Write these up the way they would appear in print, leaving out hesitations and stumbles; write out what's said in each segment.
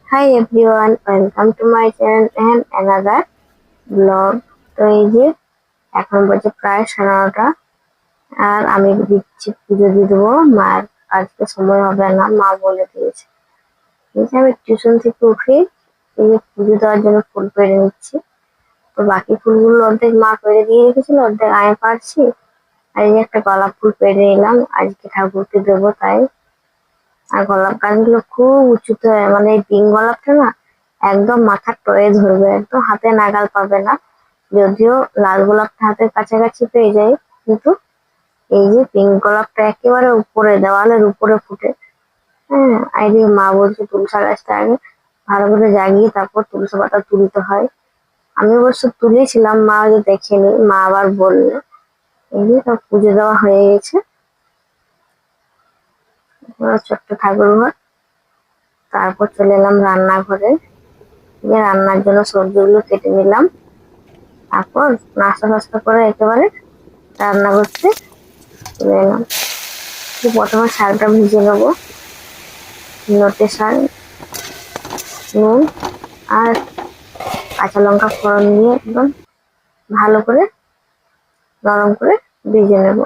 Hi everyone, welcome to my channel and another vlog. তো এই যে এখন বাজে প্রায় 9:30 আর আমি দিচ্ছি পুজো দিয়ে দেবো। মার আজকে সময় হবে না, মা বলে দিয়েছে। এই যে আমি টিউশন থেকে উঠে এই যে পুজো দেওয়ার জন্য ফুল পেড়ে নিচ্ছি। তো বাকি ফুলগুলো অর্ধেক মা পেড়ে দিয়ে রেখেছিল, অর্ধেক আমি পারছি। আর এই যে একটা গোলাপ ফুল পেড়ে নিলাম, আজকে ঠাকুরকে দেবো তাই। আর গোলাপ গাছগুলো খুব উঁচুতে হয়, মানে এই পিঙ্ক গোলাপটা না একদম মাথার টয়ে ধরবে, একদম হাতে নাগাল পাবে না। যদিও লাল গোলাপটা হাতের কাছাকাছি পেয়ে যায়, কিন্তু এই যে পিঙ্ক গোলাপটা একেবারে উপরে, দেওয়ালের উপরে ফুটে। হ্যাঁ, আর এদিকে মা বলছে তুলসা গাছটা আগে ভালো করে জাগিয়ে তারপর তুলসী পাতা তুলতে হয়। আমি অবশ্য তুলেছিলাম, মা হয়তো দেখেনি, মা আবার বললে। এই যে সব পুজো দেওয়া হয়ে গেছে। ছোট্ট ঠাকুর ঘর। তারপর চলে এলাম রান্নাঘরে, দিয়ে রান্নার জন্য সবজিগুলো কেটে নিলাম। তারপর নাস্তা ফাস্তা করে একেবারে রান্না করতে চলে এলাম। প্রথমে শাকটা ভেজে নেবো, নোটে শাক, নুন আর কাঁচা লঙ্কা ফোড়ন দিয়ে একদম ভালো করে নরম করে ভেজে নেব।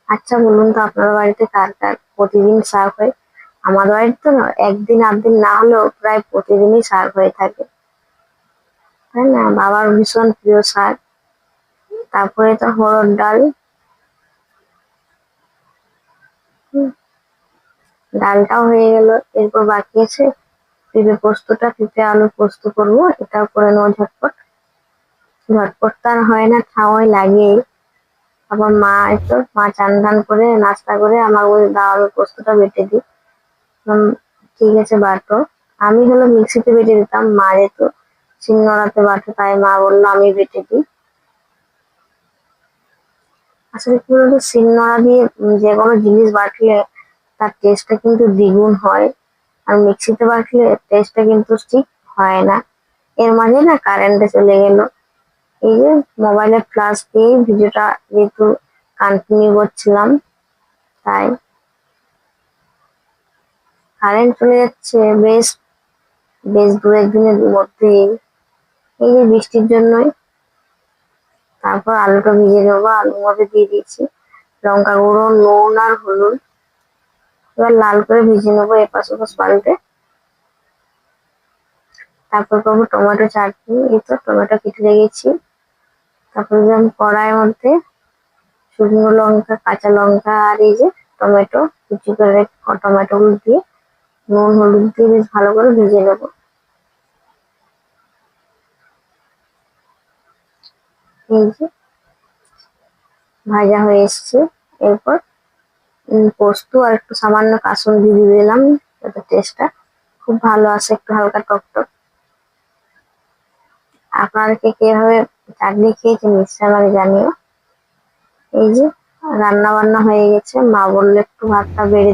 আচ্ছা বলুন তো, আপনার বাড়িতে কার কার প্রতিদিন শাক হয়? আমার বাড়িতে তো একদিন আধদিন না হলেও প্রায় প্রতিদিনই শাক হয়ে থাকে, তাই না? বাবার ভীষণ প্রিয় শাক। তারপরে তো হরড় ডাল। হুম, ডালটাও হয়ে গেল। এরপর বাকি আছে পেঁপে পোস্তটা, পেঁপে আলু পোস্ত করবো, এটাও করে নেবো ঝটপট। ঝটপট তো আর হয় না, সময় লাগেই। আবার মা চান টান করে নাস্তা করে আমার ওই আলু পোস্তটা বেটে দিই। ঠিক আছে বাটো। আমি হলো মিক্সিতে বেটে দিতাম, মা যেহেতু শিলনোড়াতে বাটে তাই মা বললো আমি বেটে দিই। আসলে কি বলতো, শিলনোড়া দিয়ে যে কোনো জিনিস বাটলে তার টেস্টটা কিন্তু দ্বিগুণ হয়, আর মিক্সিতে বাটলে টেস্টটা কিন্তু ঠিক হয় না। এর মাঝে না কারেন্টে চলে গেল। এই যে মোবাইলের ফ্ল্যাশ দিয়ে ভিডিওটা যেহেতু কন্টিনিউ করছিলাম, তাই কারেন্ট চলে যাচ্ছে বেশ বেশ দু একদিনের মধ্যেই, এই যে বৃষ্টির জন্যই। তারপর আলুটা ভিজে নেবো, আলুর মধ্যে দিয়ে দিয়েছি লঙ্কা গুঁড়ো, নুন আর হলুদ। এবার লাল করে ভেজে নেবো এপাশ ওপাশ পাল্টে। তারপর করবো টমেটো চাটনি, এই তো টমেটো কেটে রেখেছি। তারপর দিলাম কড়াইয়ের মধ্যে শুকনো লঙ্কা, কাঁচা লঙ্কা আর এই যে টমেটো কুচি করে টমেটো গুলো দিয়ে নুন হলুদ দিয়ে বেশ ভালো করে ভেজে নেবো। এই যে ভাজা হয়ে এসছে। এরপর পোস্ত আর একটু সামান্য কাসুন্দি দিয়ে দিলাম, যাতে টেস্টটা খুব ভালো আসে, একটু হালকা টক টক। আপনারা কে কিভাবে চাটনি খেয়েছেন নিশ্চয়ই আমাকে জানিও। এই যে রান্না বান্না হয়ে গেছে, মা বললো একটু ভাতটা বেড়ে